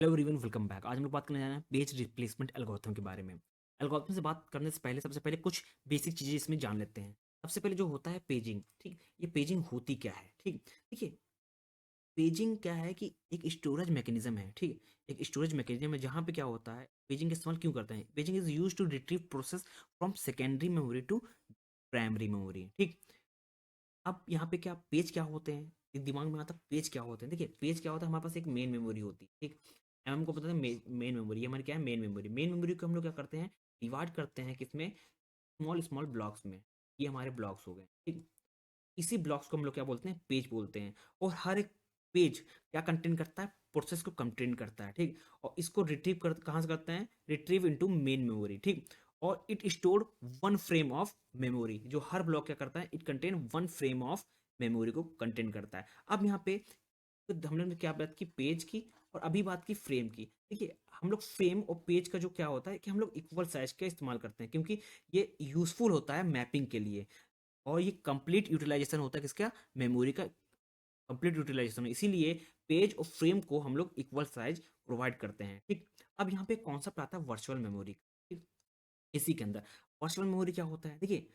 Hello everyone, welcome back. आज हम लोग बात करने जा रहे हैं पेज रिप्लेसमेंट एल्गोरिथम के बारे में। एल्गोरिथम से बात करने से पहले सबसे पहले कुछ बेसिक चीज़ें इसमें जान लेते हैं। सबसे पहले जो होता है पेजिंग, ठीक। ये पेजिंग होती क्या है, ठीक। देखिए, पेजिंग क्या है कि एक स्टोरेज मैकेनिज्म है, ठीक। एक स्टोरेज मैकेनिज्म है जहाँ पे क्या होता है, पेजिंग का इस्तेमाल क्यों करते हैं। Paging is use to retrieve process from secondary memory to primary memory, ठीक। अब यहाँ पे क्या पेज क्या होते हैं, ये दिमाग में आता है पेज क्या होते हैं। देखिए, पेज क्या होता है, हमारे पास एक मेन मेमोरी होती है, ठीक। हमको पता है मेन मेमोरी, ये हमारी क्या है, मेन मेमोरी को हम लोग क्या करते हैं, डिवाइड करते हैं किसमें, स्मॉल स्मॉल ब्लॉक्स में। ये हमारे ब्लॉक्स हो गए, ठीक। इसी ब्लॉक्स को हम लोग क्या बोलते हैं, पेज बोलते हैं। और हर एक पेज क्या कंटेन करता है, प्रोसेस को कंटेन करता है, ठीक। और इसको रिट्रीव कर कहाँ से करते हैं, रिट्रीव इनटू मेन मेमोरी, ठीक। और it store one frame of memory. जो हर ब्लॉक क्या करता है, it contain one frame of memory को कंटेन करता है। अब यहाँ पे तो हम लोग ने क्या बात की, पेज की, और अभी बात की फ्रेम की। देखिए, हम लोग फ्रेम और पेज का जो क्या होता है कि हम लोग इक्वल साइज का इस्तेमाल करते हैं, क्योंकि ये यूजफुल होता है मैपिंग के लिए। और ये कंप्लीट यूटिलाइजेशन होता है किसका, मेमोरी का कंप्लीट यूटिलाइजेशन, इसीलिए पेज और फ्रेम को हम लोग इक्वल साइज प्रोवाइड करते हैं, ठीक। अब यहाँ पे कॉन्सेप्ट आता है वर्चुअल मेमोरी, ठीक। इसी के अंदर वर्चुअल मेमोरी क्या होता है, देखिए,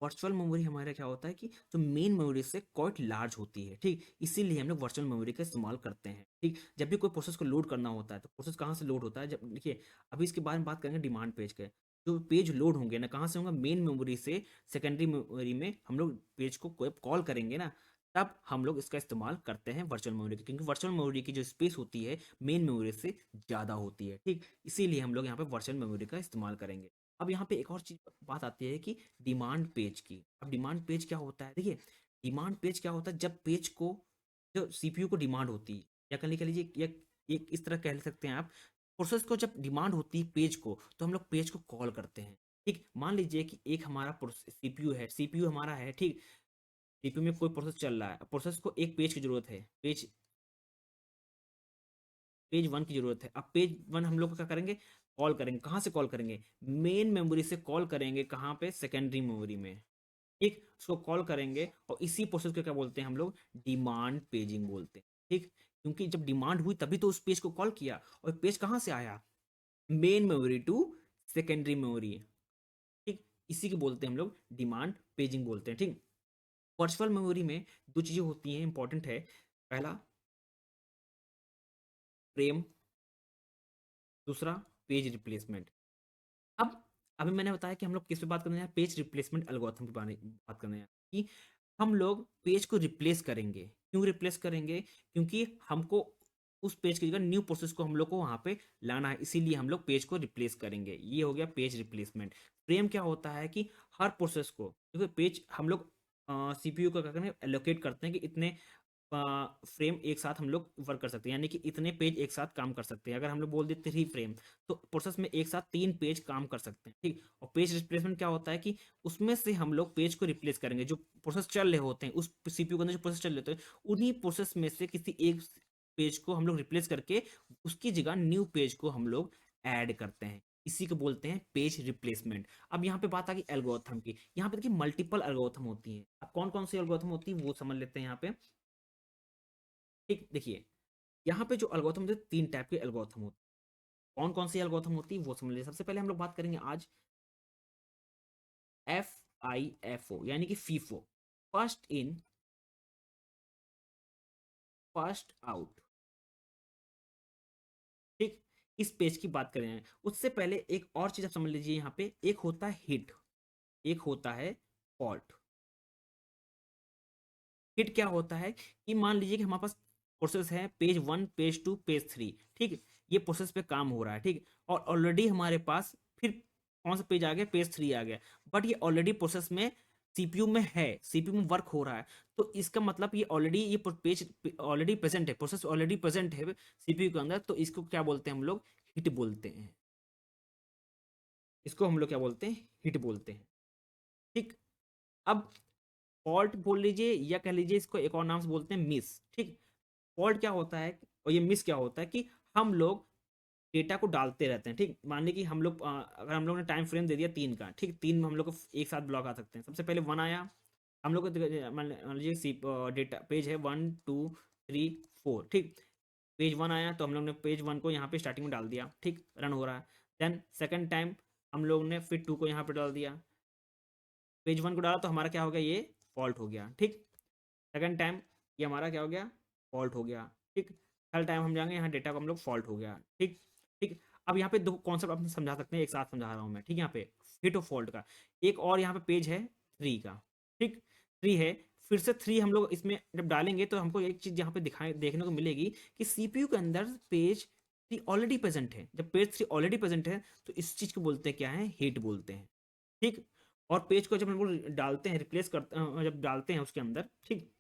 वर्चुअल मेमोरी हमारा क्या होता है कि जो मेन मेमोरी से क्वाइट लार्ज होती है, ठीक। इसीलिए हम लोग वर्चुअल मेमोरी का इस्तेमाल करते हैं, ठीक। जब भी कोई प्रोसेस को लोड करना होता है तो प्रोसेस कहाँ से लोड होता है, जब देखिए, अभी इसके बारे में बात करेंगे डिमांड पेज के। जो पेज लोड होंगे ना, कहाँ से होंगे, मेन मेमोरी से सेकेंडरी मेमोरी में हम लोग पेज को कोई कॉल करेंगे ना, तब हम लोग इसका इस्तेमाल करते हैं वर्चुअल मेमोरी का, क्योंकि वर्चुअल मेमोरी की जो स्पेस होती है मेन मेमोरी से ज़्यादा होती है, ठीक। इसीलिए हम लोग यहाँ पे वर्चुअल मेमोरी का इस्तेमाल करेंगे। अब यहाँ पे एक और चीज बात आती है कि डिमांड पेज की। अब डिमांड पेज क्या होता है, देखिए, डिमांड पेज क्या होता है, जब पेज को, जो सीपीयू को डिमांड होती है, या कह लीजिए, या एक इस तरह कह सकते हैं आप, प्रोसेस को जब डिमांड होती है पेज को, तो हम लोग पेज को कॉल करते हैं, ठीक। मान लीजिए कि एक हमारा सीपीयू है, सीपीयू हमारा है, ठीक। सीपीयू में कोई प्रोसेस चल रहा है, प्रोसेस को एक पेज की जरूरत है, पेज पेज वन की जरूरत है। अब पेज वन हम लोग क्या करेंगे, कॉल करेंगे, कहाँ से कॉल करेंगे, मेन मेमोरी से कॉल करेंगे, कहाँ पे, सेकेंडरी मेमोरी में, ठीक। उसको कॉल करेंगे और इसी प्रोसेस को क्या बोलते हैं हम लोग, डिमांड पेजिंग बोलते हैं, ठीक। क्योंकि जब डिमांड हुई तभी तो उस पेज को कॉल किया, और पेज कहाँ से आया, main memory to secondary memory, ठीक। इसी को बोलते हैं हम लोग डिमांड पेजिंग बोलते हैं, ठीक। वर्चुअल मेमोरी में दो चीजें होती हैं, इंपॉर्टेंट है। पहला, फ्रेम। दूसरा, पेज रिप्लेसमेंट। अब अभी मैंने बताया कि हम लोग किस पे बात करने हैं, पेज रिप्लेसमेंट एल्गोरिथम के बारे में बात करने हैं, कि हम लोग पेज को रिप्लेस करेंगे। क्यों रिप्लेस करेंगे, क्योंकि हमको उस पेज की जगह न्यू प्रोसेस को हम लोग को वहां पे लाना है, इसीलिए हम लोग पेज को रिप्लेस करेंगे। ये हो गया पेज रिप्लेसमेंट। फ्रेम क्या होता है कि हर प्रोसेस को, देखो, पेज हम लोग सीपीयू को क्या करते हैं, एलोकेट करते हैं कि इतने फ्रेम एक साथ हम लोग वर्क कर सकते हैं, यानी कि इतने पेज एक साथ काम कर सकते हैं। अगर हम लोग बोल देते 3 फ्रेम, तो प्रोसेस में एक साथ 3 पेज काम कर सकते हैं, ठीक। और पेज रिप्लेसमेंट क्या होता है कि उसमें से हम लोग पेज को रिप्लेस करेंगे, जो प्रोसेस चल रहे होते हैं उस सीपीयू के अंदर, जो प्रोसेस चल रहे होते हैं उन्हीं प्रोसेस में से किसी एक पेज को हम लोग रिप्लेस करके उसकी जगह न्यू पेज को हम लोग ऐड करते हैं। इसी को बोलते हैं पेज रिप्लेसमेंट। अब यहाँ पे बात आ गई एल्गोरिथम की। यहाँ पे देखिए, मल्टीपल एल्गोरिथम होती है। अब कौन कौन सी एल्गोरिथम होती है वो समझ लेते हैं यहाँ पे, ठीक। देखिए, यहाँ पे जो एल्गोरिथम होते हैं, 3 टाइप के एल्गोरिथम होते हैं। कौन कौन सी एल्गोरिथम होती है वो समझ लीजिए। सबसे पहले हम लोग बात करेंगे आज FIFO, यानी कि FIFO, first in first out, ठीक। इस पेज की बात करें, उससे पहले एक और चीज आप समझ लीजिए। यहाँ पे एक होता है हिट, एक होता है फॉल्ट। हिट क्या होता है कि मान लीजिए कि हमारे पास प्रोसेस है, पेज 1, पेज 2, पेज 3, ठीक। ये प्रोसेस पे काम हो रहा है, ठीक। और ऑलरेडी हमारे पास फिर कौन सा पेज आ गया, पेज 3 आ गया। बट ये ऑलरेडी प्रोसेस में सीपीयू में है, सीपीयू में वर्क हो रहा है। तो इसका मतलब ये ऑलरेडी, ये पेज ऑलरेडी प्रेजेंट है, प्रोसेस ऑलरेडी प्रेजेंट है सीपीयू के अंदर। तो इसको क्या बोलते हैं हम लोग, हिट बोलते हैं। इसको हम लोग क्या बोलते हैं, हिट बोलते हैं, ठीक। अब फॉल्ट बोल लीजिए, या कह लीजिए इसको एक और नाम से बोलते हैं मिस, ठीक। फॉल्ट क्या होता है और ये मिस क्या होता है कि हम लोग डेटा को डालते रहते हैं, ठीक। मान लीजिए कि हम लोग अगर हम लोग ने टाइम फ्रेम दे दिया 3 का, ठीक, 3 में हम लोग को एक साथ ब्लॉक आ सकते हैं। सबसे पहले 1 आया, हम लोग को मान लीजिए डेटा पेज है 1 2 3 4, ठीक। पेज 1 आया तो हम लोग ने पेज 1 को यहाँ पे स्टार्टिंग में डाल दिया, ठीक, रन हो रहा है। देन सेकंड टाइम हम लोग ने फिर 2 को यहाँ पे डाल दिया, पेज 1 को डाला तो हमारा क्या हो गया, ये फॉल्ट हो गया, ठीक। सेकंड टाइम ये हमारा क्या हो गया, फॉल्ट हो गया, ठीक। थर्ड टाइम हम जाएंगे यहाँ डेटा को हम लोग फॉल्ट हो गया, ठीक। ठीक, अब यहाँ पे दो कॉन्सेप्ट आप समझा सकते हैं, एक साथ समझा रहा हूँ मैं, ठीक। यहाँ पे हिट और फॉल्ट का एक और यहाँ पे पेज है 3 का, ठीक, 3 है। फिर से 3 हम लोग इसमें जब डालेंगे तो हमको एक चीज़ यहाँ पे दिखाई देखने को मिलेगी कि सीपीयू के अंदर पेज 3 ऑलरेडी प्रेजेंट है। जब पेज 3 ऑलरेडी प्रेजेंट है तो इस चीज़ को बोलते हैं क्या है, हिट बोलते हैं, ठीक। और पेज को जब हम लोग डालते हैं, रिप्लेस करते हैं, जब डालते हैं उसके अंदर, ठीक,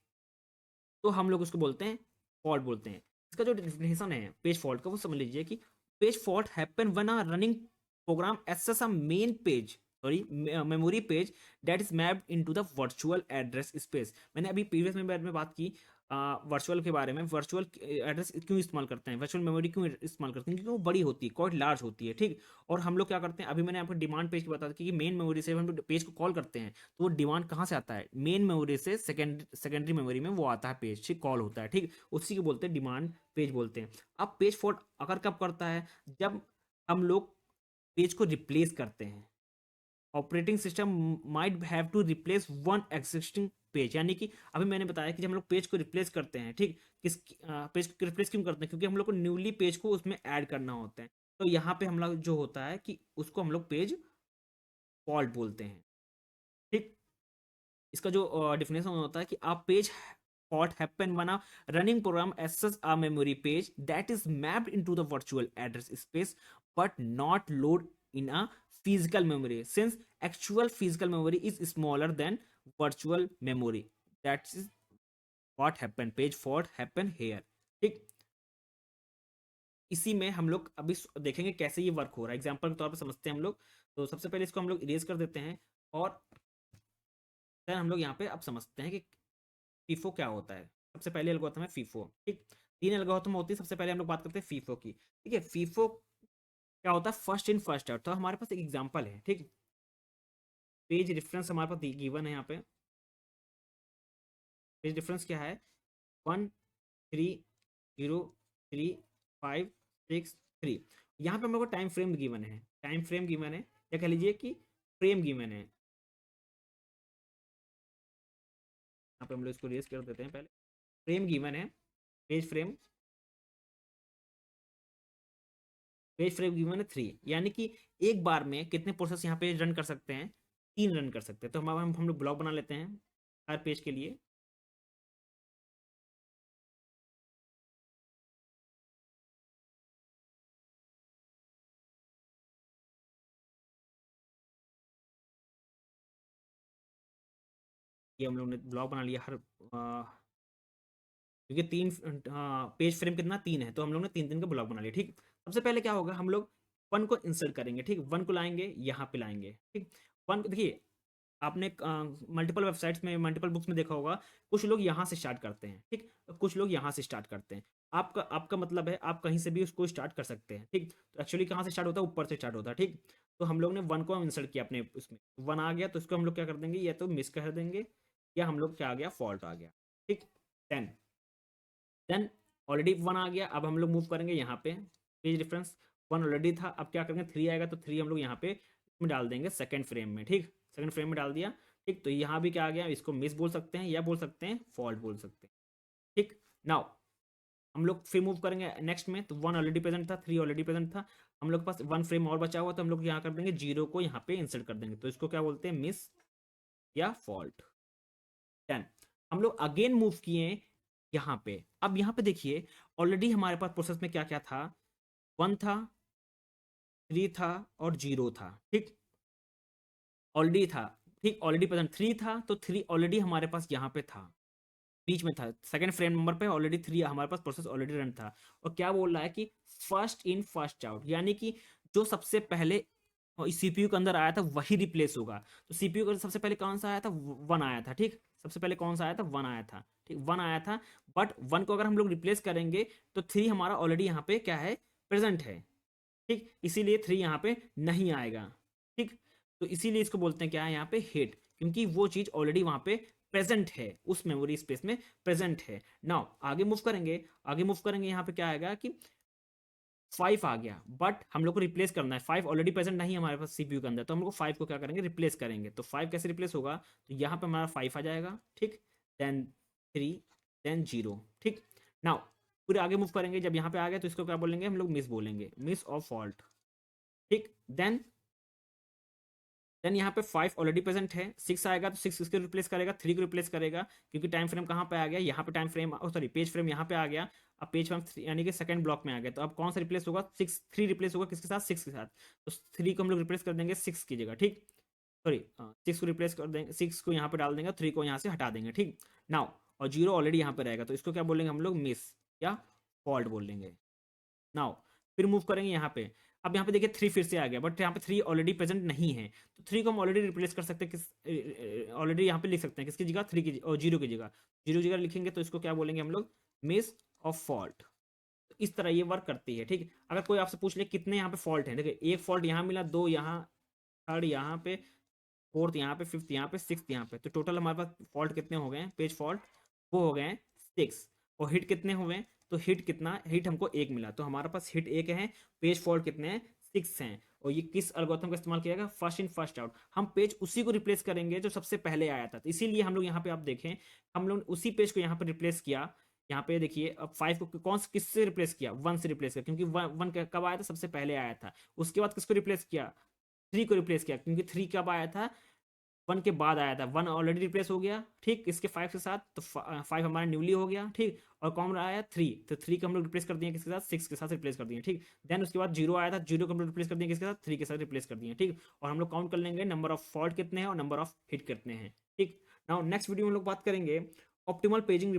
तो हम लोग उसको बोलते हैं फॉल्ट बोलते हैं। इसका जो डेफिनेशन है पेज फॉल्ट का वो समझ लीजिए कि page fault happen when a running program access a main page, sorry memory page that is mapped into the virtual address space. मैंने अभी प्रीवियस में बात की वर्चुअल के बारे में। वर्चुअल एड्रेस क्यों इस्तेमाल करते हैं, वर्चुअल मेमोरी क्यों इस्तेमाल करते हैं, क्योंकि वो बड़ी होती है, क्वाइट लार्ज होती है, ठीक। और हम लोग क्या करते हैं, अभी मैंने आपको डिमांड पेज की बता दी कि मेन मेमोरी से हम पेज को कॉल करते हैं तो वो डिमांड कहाँ से आता है, मेन मेमोरी से सेकेंडरी मेमोरी में वो आता है पेज, ठीक, कॉल होता है, ठीक। उसी को बोलते हैं डिमांड पेज बोलते हैं। अब पेज फॉल्ट अगर कब करता है, जब हम लोग पेज को रिप्लेस करते हैं। Operating system might have to replace one existing page, यानी कि अभी मैंने बताया कि जब हम लोग पेज को रिप्लेस करते हैं, ठीक, किस पेज को रिप्लेस क्यों करते हैं, क्योंकि हम लोग को न्यूली पेज को उसमें ऐड करना होता है। तो यहाँ पे हम लोग जो होता है कि उसको हम लोग पेज फॉल्ट बोलते हैं, ठीक। इसका जो डिफिनेशन होता है कि आप page fault happen when a running program access a memory page that is mapped into the virtual address space but not load in a physical memory, since actual physical memory is smaller than virtual memory. That is what happen, page fault happen here, ठीक। इसी में हम लोग अभी देखेंगे कैसे ये work हो रहा है, एग्जांपल के तौर पर समझते हैं हम लोग। तो सबसे पहले इसको हम लोग इरेज कर देते हैं और फिर हम लोग यहाँ पे अब समझते हैं कि फीफो क्या होता है। सबसे पहले एल्गोरिथम है फीफो, ठीक। 3 एल्गोरिथम होती है, सबसे पहले हम लोग बात करते हैं फीफो की, ठीक है। फीफो क्या होता है, फर्स्ट इन फर्स्ट आउट। तो हमारे पास एक एग्जांपल है, ठीक, पेज रेफरेंस हमारे पास गिवन है यहाँ पे। पेज रेफरेंस क्या है, 1 3 0 3 5 6 3। यहाँ पे हम लोग को टाइम फ्रेम गिवन है, टाइम फ्रेम गिवन है, या कह लीजिए कि फ्रेम गिवन है। यहाँ पे हम लोग इसको रेज कर देते हैं, पहले फ्रेम गिवन है, page frame, page frame given है 3, यानी कि एक बार में कितने प्रोसेस यहाँ पे रन कर सकते हैं, 3 रन कर सकते हैं। तो हम लोग ब्लॉक बना लेते हैं हर पेज के लिए। ये हम लोग ने ब्लॉक बना लिया हर क्योंकि 3 पेज फ्रेम कितना 3 है, तो हम लोग ने 3 का ब्लॉक बना लिया, ठीक। सबसे पहले क्या होगा, हम लोग 1 को इंसर्ट करेंगे, ठीक, 1 को लाएंगे यहाँ पे लाएंगे, ठीक। 1 देखिए, आपने मल्टीपल वेबसाइट्स में, मल्टीपल बुक्स में देखा होगा, कुछ लोग यहाँ से स्टार्ट करते हैं, ठीक, कुछ लोग यहाँ से स्टार्ट करते हैं। आपका आपका मतलब है आप कहीं से भी उसको स्टार्ट कर सकते हैं, ठीक। तो एक्चुअली कहाँ से स्टार्ट होता है, ऊपर से स्टार्ट होता है, ठीक। तो हम लोग ने 1 को इंसर्ट किया अपने उसमें, 1 आ गया तो इसको हम लोग क्या कर देंगे, या तो मिस कर देंगे या हम लोग क्या आ गया, फॉल्ट आ गया, ठीक। 10 देन ऑलरेडी 1 आ गया, अब हम लोग मूव करेंगे यहाँ पे, पेज रेफरेंस 1 ऑलरेडी था, अब क्या करेंगे 3 आएगा तो 3 हम लोग यहाँ पे इसमें डाल देंगे सेकंड फ्रेम में, ठीक, सेकंड फ्रेम में डाल दिया, ठीक। तो यहाँ भी क्या आ गया, इसको मिस बोल सकते हैं या बोल सकते हैं फॉल्ट बोल सकते हैं, ठीक। नाउ हम लोग फिर मूव करेंगे नेक्स्ट में, तो 1 ऑलरेडी प्रेजेंट था, 3 ऑलरेडी प्रेजेंट था, हम लोग के पास 1 फ्रेम और बचा हुआ, तो हम लोग यहाँ कर देंगे 0 को यहाँ पे इंसर्ट कर देंगे, तो इसको क्या बोलते हैं, मिस या फॉल्ट। 10 हम लोग अगेन मूव किए यहाँ पे। अब यहाँ पे देखिए ऑलरेडी हमारे पास प्रोसेस में क्या क्या था, 1 था, 3 था और 0 था, ठीक, ऑलरेडी था, ठीक, ऑलरेडी प्रेजेंट 3 था तो 3 ऑलरेडी हमारे पास यहाँ पे था, बीच में था, सेकंड फ्रेम नंबर पे ऑलरेडी 3 हमारे पास प्रोसेस ऑलरेडी रन था। और क्या बोल रहा है कि फर्स्ट इन फर्स्ट आउट, यानी कि जो सबसे पहले सीपीयू के अंदर आया था वही रिप्लेस होगा। तो सीपीयू का सबसे पहले कौन सा आया था, 1 आया था, ठीक, सबसे पहले कौन सा आया था, 1 आया था, ठीक, 1 आया था। बट 1 को अगर हम लोग रिप्लेस करेंगे तो 3 हमारा ऑलरेडी यहाँ पे क्या है, प्रेजेंट है, ठीक, इसीलिए 3 यहाँ पे नहीं आएगा, ठीक। तो इसीलिए इसको बोलते हैं क्या है यहाँ पे, हिट, क्योंकि वो चीज ऑलरेडी वहां पे प्रेजेंट है, उस मेमोरी स्पेस में प्रेजेंट है। नाउ आगे मूव करेंगे, यहाँ पे क्या आएगा कि 5 आ गया, बट हम लोग को रिप्लेस करना है। 5 ऑलरेडी प्रेजेंट नहीं है हमारे पास सीपीयू के अंदर, तो हम लोग 5 को क्या करेंगे, रिप्लेस करेंगे। तो 5 कैसे रिप्लेस होगा, तो यहाँ पे हमारा 5 आ जाएगा, ठीक, देन 3, देन 0, ठीक। नाउ पूरे आगे मूव करेंगे, जब यहाँ पे आ गया तो इसको क्या बोलेंगे हम लोग, मिस बोलेंगे, मिस ऑफ फॉल्ट, ठीक। देन यहाँ पे 5 ऑलरेडी प्रेजेंट है, 6 आएगा तो 6 किसको रिप्लेस करेगा, 3 को रिप्लेस करेगा, क्योंकि टाइम फ्रेम कहाँ पे आ गया, यहाँ पे time frame, sorry page frame यहाँ पे आ गया। अब पेज फ्रेम यानी कि सेकंड ब्लॉक में आ गया, तो अब कौन सा रिप्लेस होगा, 6, 3 रिप्लेस होगा किसके साथ, 6 के साथ। तो 3 को हम लोग रिप्लेस कर देंगे 6 की जगह, ठीक, सॉरी 6 को रिप्लेस कर देंगे, 6 को यहाँ पे डाल देंगे, 3 को यहाँ से हटा देंगे, ठीक। नाउ और 0 ऑलरेडी यहाँ पे रहेगा, तो इसको क्या बोलेंगे हम लोग, मिस या फॉल्ट बोलेंगे। नाउ फिर मूव करेंगे यहाँ पे, अब यहाँ पे देखिए 3 फिर से आ गया, बट यहाँ पे 3 ऑलरेडी प्रेजेंट नहीं है, तो 3 को हम ऑलरेडी रिप्लेस कर सकते हैं, किस ऑलरेडी यहाँ पे लिख सकते हैं किसकी जगह, 3 की और 0 की जगह, 0 जगह लिखेंगे, तो इसको क्या बोलेंगे हम लोग, मिस ऑफ फॉल्ट। तो इस तरह ये वर्क करती है, ठीक। अगर कोई आपसे पूछ ले कितने यहाँ पे फॉल्ट है, देखिए एक फॉल्ट यहाँ मिला, 2 यहाँ, थर्ड यहाँ पे, फोर्थ यहाँ पे, फिफ्थ यहाँ पे, सिक्स यहाँ पे, तो टोटल हमारे पास फॉल्ट कितने हो गए हैं, पेज फॉल्ट, वो हो गए हैं 6। और हिट कितने हुए, तो हिट कितना, हिट हमको 1 मिला, तो हमारे पास हिट 1 है, पेज फॉल्ट कितने हैं, 6 हैं। और ये किस एल्गोरिथम का इस्तेमाल किया गया, फर्स्ट इन फर्स्ट आउट। हम पेज उसी को रिप्लेस करेंगे जो सबसे पहले आया था, तो इसीलिए हम लोग यहाँ पे आप देखें, हम लोग उसी पेज को यहाँ पे रिप्लेस किया। यहाँ पे देखिए अब 5 को कौन किससे रिप्लेस किया, 1 से रिप्लेस किया, क्योंकि 1 कब आया था, सबसे पहले आया था। उसके बाद किसको रिप्लेस किया, 3 को रिप्लेस किया, क्योंकि 3 कब आया था, 1 के बाद आया था, 1 ऑलरेडी रिप्लेस हो गया, ठीक, इसके 5 के साथ, तो 5 हमारा न्यूली हो गया, ठीक। और कौन आया 3, तो 3 को हम लोग रिप्लेस कर दिए किसके साथ, 6 के साथ रिप्लेस कर दिए, ठीक। देन उसके बाद 0 आया था, 0 को हम लोग रिप्लेस कर दिए किसके साथ, 3 के साथ रिप्लेस कर दिए, ठीक। और हम लोग काउंट कर लेंगे नंबर ऑफ फॉल्ट कितने हैं और नंबर ऑफ हिट कितने हैं, ठीक। नाउ नेक्स्ट वीडियो में हम लोग बात करेंगे ऑप्टिमल पेजिंग